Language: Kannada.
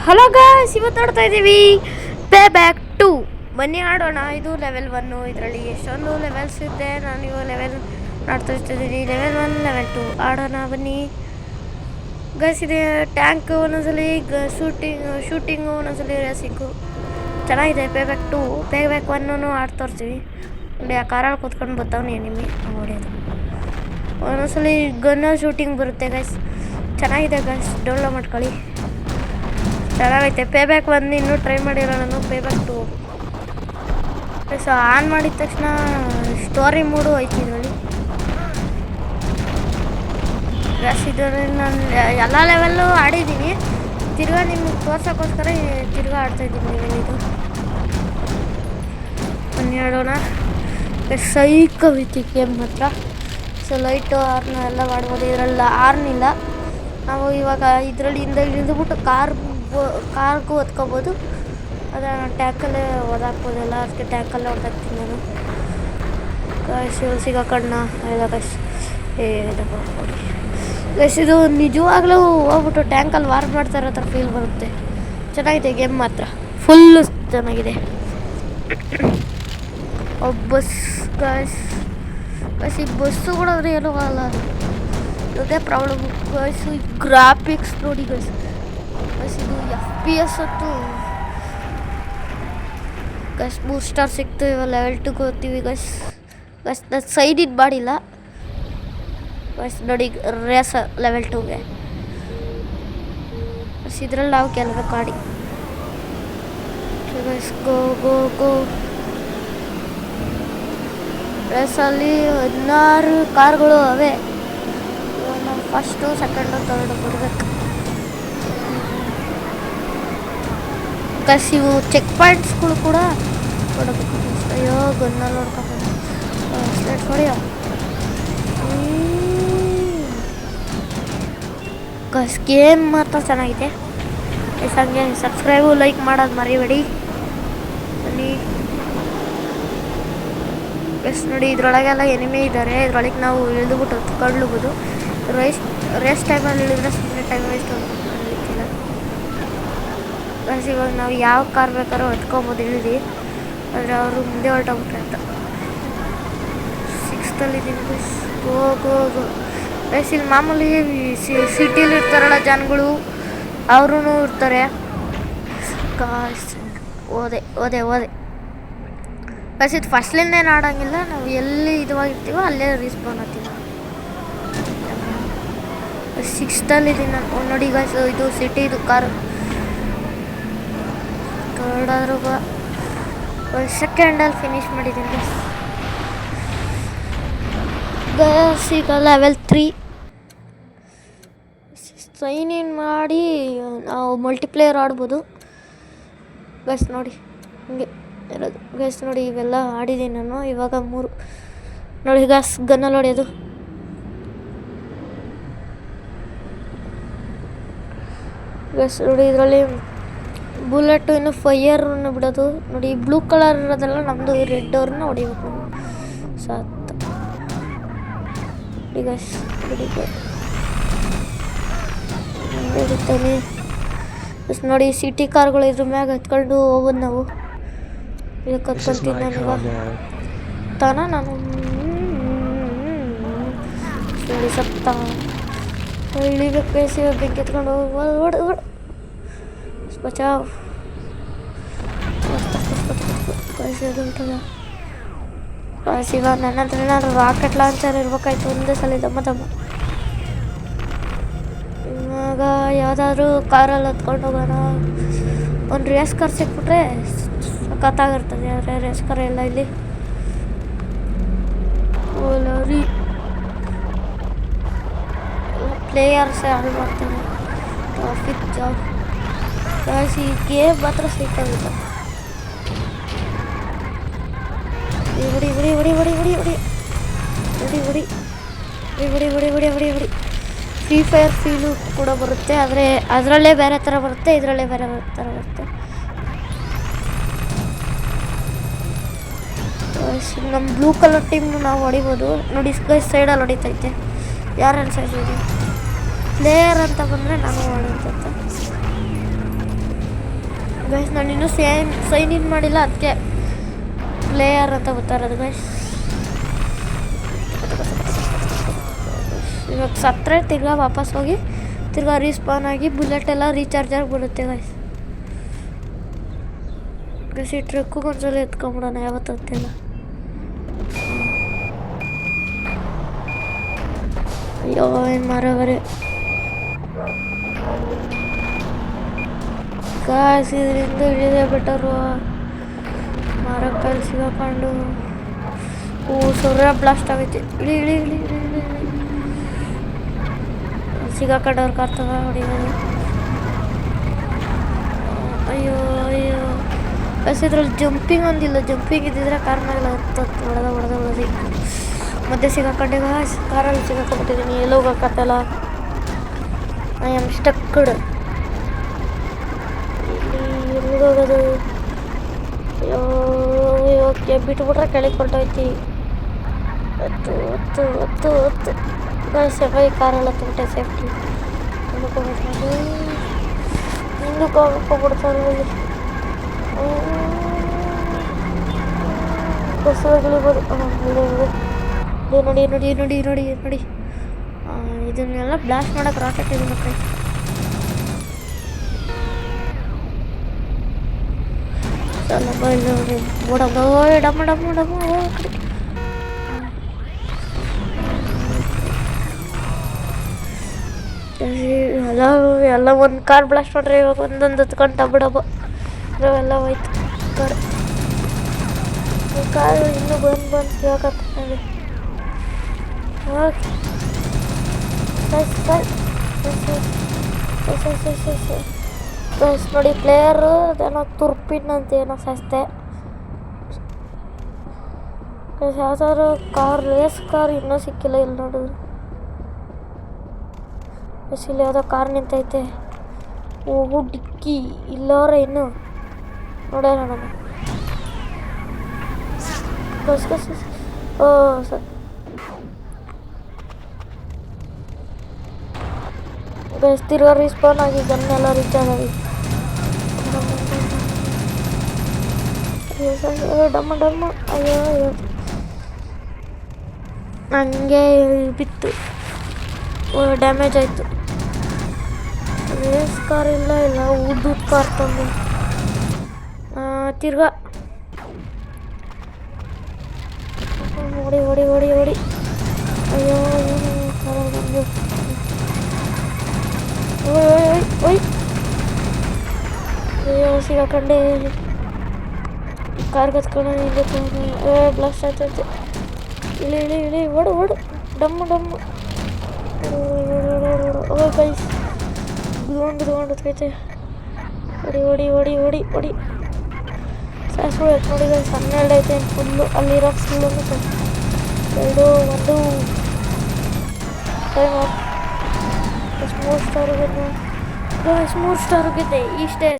ಹಲೋ ಗಾಯ್ಸ್, ಇವತ್ತು ಆಡ್ತಾ ಇದ್ದೀವಿ ಪೇ ಬ್ಯಾಕ್ 2. ಬನ್ನಿ ಆಡೋಣ. ಇದು ಲೆವೆಲ್ 1. ಇದರಲ್ಲಿ ಎಷ್ಟೊಂದು ಲೆವೆಲ್ಸ್ ಇದೆ. ನಾನು ಇವಾಗ ಲೆವೆಲ್ ತೋರಿಸ್ತಿದ್ದೀನಿ. ಲೆವೆಲ್ 1, ಲೆವೆಲ್ 2 ಆಡೋಣ ಬನ್ನಿ ಗಾಯ್ಸ್. ಇದೆ ಟ್ಯಾಂಕ್, ಒಂದೊಂದ್ಸಲಿ ಶೂಟಿಂಗು, ಒಂದೊಂದ್ಸಲಿ ರೇಸಿಂಗು ಚೆನ್ನಾಗಿದೆ. ಪೇ ಬ್ಯಾಕ್ 2, ಪೇ ಬ್ಯಾಕ್ 1 ಆಡ್ತಾ ತೋರಿಸ್ತೀವಿ. ನೋಡಿ ಆ ಕಾರಲ್ಲಿ ಕೂತ್ಕೊಂಡು ಬರ್ತಾವನಿ ಎನಿಮಿ ಹೊಡೆಯೋದು. ಒಂದೊಂದ್ಸಲಿ ಗನ್ನಲ್ಲಿ ಶೂಟಿಂಗ್ ಬರುತ್ತೆ ಗಾಯ್ಸ್. ಚೆನ್ನಾಗಿದೆ ಗಾಯ್ಸ್, ಡೌನ್ಲೋಡ್ ಮಾಡ್ಕೊಳ್ಳಿ. ಚೆನ್ನಾಗೈತೆ. ಪೇ ಬ್ಯಾಕ್ 1 ಇನ್ನೂ ಟ್ರೈ ಮಾಡಿಲ್ಲ ನಾನು. ಪೇ ಬ್ಯಾಕ್ 2 ಸೊ ಆನ್ ಮಾಡಿದ ತಕ್ಷಣ ಸ್ಟೋರಿ ಮೂಡು ಐತಿ ಇದರಲ್ಲಿ. ಗ್ಯಾಸ್ ಇದರಲ್ಲಿ ನಾನು ಎಲ್ಲ ಲೆವೆಲ್ಲು ಆಡಿದ್ದೀನಿ. ತಿರ್ಗಾ ನಿಮ್ಗೆ ತೋರ್ಸೋಕ್ಕೋಸ್ಕರ ತಿರ್ಗಾ ಆಡ್ತಾಯಿದ್ದೀನಿ ಲೆವೆಲ್ ಇದು. ಬನ್ನಿ ಆಡೋಣ. ಸೈಕವಿತಿ ಗೇಮ್ ಮಾತ್ರ. ಸೊ ಲೈಟು ಆರ್ನ ಎಲ್ಲ ಮಾಡ್ಬೋದು. ಇದರಲ್ಲಿ ಆರ್ನಿಲ್ಲ. ನಾವು ಇವಾಗ ಇದರಲ್ಲಿ ಇಳಿದುಬಿಟ್ಟು ಕಾರ್ಗೂ ಹೊತ್ಕೋಬೋದು. ಅದನ್ನು ಟ್ಯಾಂಕಲ್ಲೇ ಓದಾಕ್ಬೋದಲ್ಲ, ಅದಕ್ಕೆ ಟ್ಯಾಂಕಲ್ಲೇ ಹೊಡೆದಾಕ್ತೀನಿ ನಾನು. ಗೈಸ್ ಸಿಗಾಕಣ್ಣ ಎಲ್ಲ ಗೈಸ್. ಗೈಸ್ ಇದು ನಿಜವಾಗ್ಲೂ ಹೋಗ್ಬಿಟ್ಟು ಟ್ಯಾಂಕಲ್ಲಿ ವಾರ್ ಮಾಡ್ತಾ ಇರೋ ಥರ ಫೀಲ್ ಬರುತ್ತೆ. ಚೆನ್ನಾಗಿದೆ ಗೇಮ್ ಮಾತ್ರ, ಫುಲ್ಲು ಚೆನ್ನಾಗಿದೆ. ಬಸ್ ಗೈಸ್ ಈ ಬಸ್ಸು ಕೂಡ ಏನೂ ಆಗಲ್ಲ. ಅದೇ ಪ್ರಾಬ್ಲಮ್ ಗೈಸ್. ಗ್ರಾಫಿಕ್ಸ್ ನೋಡಿ ಗೈಸ್. ಇದು FPS ಅಂತೂ ಗೈಸ್ 3 ಸ್ಟಾರ್ ಸಿಕ್ತು. ಇವಾಗ ಲೆವೆಲ್ 2 ಹೋಗ್ತೀವಿ ಗೈಸ್. ನಾನು ಸೈಡಿಗೆ ಮಾಡಿಲ್ಲ ಗೈಸ್. ನೋಡಿ ರೇಸ್ ಲೆವೆಲ್ 2ಗೆ ಇದ್ರಲ್ಲಿ ನಾವು ಗೆಲ್ಲಬೇಕು ಆಡಿ ಗೈಸ್. ಗೋ ರೇಸಲ್ಲಿ 16 ಕಾರ್ಗಳು ಅವೆ. ನಾವು ಫಸ್ಟು, ಸೆಕೆಂಡು, ಥರ್ಡು ಬಿಡ್ಬೇಕು ಗೈಸ್. ಇವು ಚೆಕ್ ಪಾಯಿಂಟ್ಸ್ಗಳು ಕೂಡ ಕೊಡಬೇಕು. ಅಯ್ಯೋ ಗನ್ನಲ್ಲಿ ನೋಡ್ಕೊಂಡು ಸ್ಲೆಟ್ ಹೊಡೆಯೋ ಗೈಸ್. ಗೇಮ್ ಮಾತ್ರ ಚೆನ್ನಾಗಿದೆ ಗೈಸ್. ಹಂಗೆ ಸಬ್ಸ್ಕ್ರೈಬು, ಲೈಕ್ ಮಾಡೋದು ಮರಿಬೇಡಿ ಬನ್ನಿ ಗೈಸ್. ನೋಡಿ ಇದ್ರೊಳಗೆಲ್ಲ ಎನಿಮಿ ಇದ್ದಾರೆ. ಇದ್ರೊಳಗೆ ನಾವು ಇಳಿದುಬಿಟ್ಟು ಹೊತ್ಕೊಳ್ಳಬಹುದು. ರೇಸ್ ಟೈಮಲ್ಲಿ ಇಳಿದ್ರೆ ಸುಮ್ಮನೆ ಟೈಮ್ ವೇಸ್ಟ್ ಆಗಲಿಕ್ಕಿಲ್ಲ ಗೈಸ್. ಇವಾಗ ನಾವು ಯಾವ ಕಾರ್ ಬೇಕಾದ್ರೂ ಹೊತ್ಕೊಬೋದು ಇಳಿದು. ಆದರೆ ಅವರು ಮುಂದೆ ಹೊರಟೋಗ್ಬಿಟ್ರೆ ಅಂತ 6th ಗೈಸ್. Go guys. ಇಲ್ಲಿ ಮಾಮೂಲಿ ಸಿಟಿಲಿ ಇರ್ತಾರಲ್ಲ ಜನಗಳು, ಅವ್ರೂ ಇರ್ತಾರೆ ಗಾಯ್ಸ್. ಓದೆ ಗೈಸ್. ಇದು ಫಸ್ಟ್ಲಿಂದೇನು ಆಡೋಂಗಿಲ್ಲ. ನಾವು ಎಲ್ಲಿ ಇದುವಾಗಿರ್ತೀವೋ ಅಲ್ಲೇ ರಿಸ್ಪಾನ್ ಆಗ್ತೀವಿ. 6th ನಾನು ನೋಡಿ ಗೈಸ್. ಇದು ಸಿಟಿದು ಕಾರು. ಥರ್ಡಾದ್ರೂ ಸೆಕೆಂಡಲ್ಲಿ ಫಿನಿಷ್ ಮಾಡಿದ್ದೀನಿ ಗೈಸ್. ಈಗ ಲೆವೆಲ್ 3 ಸೈನ್ ಇನ್ ಮಾಡಿ ನಾವು ಮಲ್ಟಿಪ್ಲೇಯರ್ ಆಡ್ಬೋದು ಗೈಸ್. ನೋಡಿ ಹಂಗೆ ಇರೋದು ಗೈಸ್. ನೋಡಿ ಇವೆಲ್ಲ ಆಡಿದ್ದೀನಿ ನಾನು. ಇವಾಗ 3 ನೋಡಿ ಗೈಸ್. ಗನ್ನಲ್ಲಿ ಹೊಡೆಯೋದು ಗೈಸ್. ನೋಡಿ ಇದರಲ್ಲಿ ಬುಲೆಟು, ಇನ್ನು ಫೈಯರ್ನ ಬಿಡೋದು. ನೋಡಿ ಬ್ಲೂ ಕಲರ್ ಇರೋದೆಲ್ಲ ನಮ್ಮದು. ರೆಡ್ ಅವ್ರನ್ನ ಹೊಡಿಬೇಕು ಸಾತ್ ಗೈಸ್. ಹಿಡಿತಾನೆ ಬಸ್. ನೋಡಿ ಸಿಟಿ ಕಾರ್ಗಳು ಇದ್ರ ಮ್ಯಾಗ ಹತ್ಕೊಂಡು ಹೋಗೋದು ನಾವು. ಇದಕ್ಕೆ ಹತ್ಕೊಂತೀನಿ ನಾನು ಇವಾಗ ನಾನು ನೋಡಿ ಸತ್ತ ಇಳಿಬೇಕು ಗೈಸ್. ಇವಾಗ ಬೆಂಕಿ ಎತ್ಕೊಂಡು ಓಡ್ ಬಚಾವ್ ಉಂಟದ ಬಸ್. ಇವಾಗ ನನ್ನ ಹತ್ರ ಏನಾದ್ರು ರಾಕೆಟ್ ಲಾಂಚರ್ ಇರ್ಬೇಕಾಯ್ತು ಒಂದೇ ಸಲ ದಮ್ಮ. ಇವಾಗ ಯಾವುದಾದ್ರೂ ಕಾರಲ್ಲಿ ಹತ್ಕೊಂಡು ಹೋಗೋಣ. ಒಂದು ರೇಸ್ ಕಾರ್ ಸಿಕ್ಬಿಟ್ರೆ ಸಖತ್ತಾಗಿರ್ತದೆ. ಆದರೆ ರೇಸ್ ಕಾರ್ ಎಲ್ಲ ಇಲ್ಲಿ. ಓಲರಿ ಪ್ಲೇಯರ್ಸೇ ಹಾಳು ಮಾಡ್ತಾರೆ. Traffic jam guys. ಈ ಗೇಮ್ ಮಾತ್ರ ಸಿಕ್ಕಾಗುತ್ತೆ. ಹೊಡಿ. ಫ್ರೀ ಫೈರ್ ಫೀಲು ಕೂಡ ಬರುತ್ತೆ. ಆದರೆ ಅದರಲ್ಲೇ ಬೇರೆ ಥರ ಬರುತ್ತೆ, ಇದರಲ್ಲೇ ಬೇರೆ ಥರ ಬರುತ್ತೆ. ನಮ್ಮ ಬ್ಲೂ ಕಲರ್ ಟೀಮ್ನು ನಾವು ಹೊಡಿಬೋದು. ನೋಡಿ ಗೈಸ್ ಸೈಡಲ್ಲಿ ಹೊಡಿತೈತೆ. ಯಾರು ಸೈಡ್ ಹೊಡಿ ಪ್ಲೇಯರ್ ಅಂತ ಬಂದರೆ ನಾನು ಹೊಡೆಯುತ್ತೆ. ಗೈಸ್ ನಾನು ಇನ್ನೂ ಸೈನ್ ಇನ್ ಮಾಡಿಲ್ಲ, ಅದಕ್ಕೆ ಪ್ಲೇಯರ್ ಅಂತ ಗೊತ್ತಾರೋದು ಗೈಸ್. ಇವಾಗ ಸತ್ತರೆ ತಿರ್ಗಾ ವಾಪಸ್ ಹೋಗಿ ತಿರ್ಗಾ ರೀಸ್ಪಾನ್ ಆಗಿ ಬುಲೆಟ್ ಎಲ್ಲ ರೀಚಾರ್ಜ್ ಆಗಿ ಬಿಡುತ್ತೆ ಗೈಸ್. ಗೈಸ್ ಈ ಟ್ರಕ್ಕಿಗೆ ಒಂದ್ಸಲ ಎತ್ಕೊಂಬಿಡೋಣ ಯಾವತ್ತು ಅಂತಿಲ್ಲ. ಅಯ್ಯೋ ಏನು ಮಾರವರೆ ಗಾಯ್ಸ್, ಇದರಿಂದ ಇಳಿದೇ ಬೆಟರು. ಮರಕ್ಕಲ್ಲಿ ಸಿಗಾಕೊಂಡು ಸೂರ್ಯ ಬ್ಲಾಸ್ಟ್ ಆಗೈತೆ. ಇಳಿ ಇಳಿ ಇಳಿ ಇಳಿ ಇಳಿ ಇಳಿ ಸಿಗಾಕೊಂಡವ್ರು ಕಾರ್ತವ ಹೊಡಿಬೋದು. ಅಯ್ಯೋ ಅಯ್ಯೋ ಬಸ್ ಇದ್ರಲ್ಲಿ ಜಂಪಿಂಗ್ ಒಂದಿಲ್ಲ. ಜಂಪಿಂಗ್ ಇದ್ದಿದ್ರೆ ಕಾರ್ನಾಗೆಲ್ಲ ಹೊಡೆದ ಮತ್ತೆ ಸಿಗಾಕೊಂಡೆ ಗಾಯ್ಸ್. ಕಾರಲ್ಲಿ ಸಿಗಾಕೊಂಡ್ಬಿಟ್ಟಿದ್ದೀನಿ, ಎಲ್ಲ ಹೋಗೋಕ್ಕತ್ತಲ್ಲ. I am ಸ್ಟಕ್ಡ್. ಇಲ್ಲಿ ಹೋಗೋದು? ಅಯ್ಯೋ ಓಕೆ ಬಿಟ್ಬಿಟ್ರೆ ಕೆಳಗೆ ಹೊರಟೋಯ್ತಿ. ಹತ್ತು ಹತ್ತು ಹತ್ತು ಹತ್ತು ಸೇಫಾಗಿ ಕಾರೆಲ್ಲ ತುಂಬಿಟ್ಟೆ. ಸೇಫ್ಟಿ ಹಿಂದಕ್ಕೆ ಹೋಗ್ಬಿಡ್ತಾರೆ ಇಲ್ಲಿ. ಬಸ್ ಇಳಿಬೋದು. ನೋಡಿ ನೋಡಿ ನೋಡಿ ನೋಡಿ ನೋಡಿ ಇದನ್ನೆಲ್ಲ ಬ್ಲಾಸ್ಟ್ ಮಾಡೋಕೆ ರಾಕೆಟ್ ಇದೆ ಮಕ್ಕಳು. ನೋಡಿ ಓಡಮ್ಮ ಡಮ್ಮ ಡಮ್ಮ ಡಮ್ಮ ಎಲ್ಲ ಒಂದು ಕಾರ್ ಬ್ಲಾಸ್ಟ್ ಮಾಡ್ರೆ ಇವಾಗ ಒಂದೊಂದು ಹತ್ಕೊಂಡು ಡಬ್ಬ ಡಬ್ಬ ಎಲ್ಲ ಹೋಯ್ತು ಕಾರು. ಇನ್ನೂ ಬಂದು ಸಿಗಾಕತ್ತ ನೋಡಿ ಪ್ಲೇಯರು ಅದೇನೋ ತುರ್ಪಿನ್ ಅಂತ ಏನೋ ಸಸ್ತೆ. ಯಾವ್ದಾದ್ರು ಕಾರ್ ರೇಸ್ ಕಾರ್ ಇನ್ನೂ ಸಿಕ್ಕಿಲ್ಲ ಇಲ್ಲಿ ನೋಡಿದ್ರು. ಇಲ್ಲಿ ಯಾವುದೋ ಕಾರ್ ನಿಂತೈತೆ. ಓಹೋ ಡಿಕ್ಕಿ ಇಲ್ಲವ್ರೆ ಇನ್ನು ನೋಡ್ಯಾರ ನಾನು. ಓ ಸರ್ ತಿರ್ಗಾ ರಿಸ್ಪಾನ್ ಆಗಿ ಗನ್ನೆಲ್ಲ ರೀಚಾರ್ಜ್ ಆಗಿ ಡಮ್ಮ ಡಮ್ಮ. ಅಯ್ಯೋ ಹಂಗೆ ಬಿತ್ತು, ಡ್ಯಾಮೇಜ್ ಆಯಿತು. ರೇಸ್ ಕಾರ್ ಇಲ್ಲ ಉದ್ದು ಕಾರ್ ತಂದು ತಿರ್ಗಾ ಹೊಡಿ ಹೊಡಿ ಹೊಡಿ ಹೊಡಿ. ಅಯ್ಯೋ ಬಂದು ಓಯ್ ಅಯ್ಯೋ ಸಿಗಾಕೊಂಡೆ. ಕಾರ್ ಕತ್ಕೊಂಡು ಬ್ಲಾಸ್ಟ್ ಆಗ್ತೈತೆ. ಇಳಿ ಇಳಿ ಇಳಿ ಓಡು ಓಡು ಡಮ್ಮ ಡಮ್ಮ. ಓ ಗೈಸ್ ದುಗೊಂಡೈತೆ. ಹೊಡಿ ಹೊಡಿ ಹೊಡಿ ಹೊಡಿ ಹೊಡಿ ಸಾಸು ಎತ್ ನೋಡಿ ಗೈಸ್. 12 ಐತೆ ಫುಲ್ಲು. ಅಲ್ಲಿರೋ ಫುಲ್ಲು 2 1 ಟೈಮ್ ಆಫ್. 3 ಸ್ಟಾರ್ ಹೋಗಿದೆ ಗೈಸ್. 3 ಸ್ಟಾರ್ ಹೋಗಿದೆ ಇಷ್ಟೇ.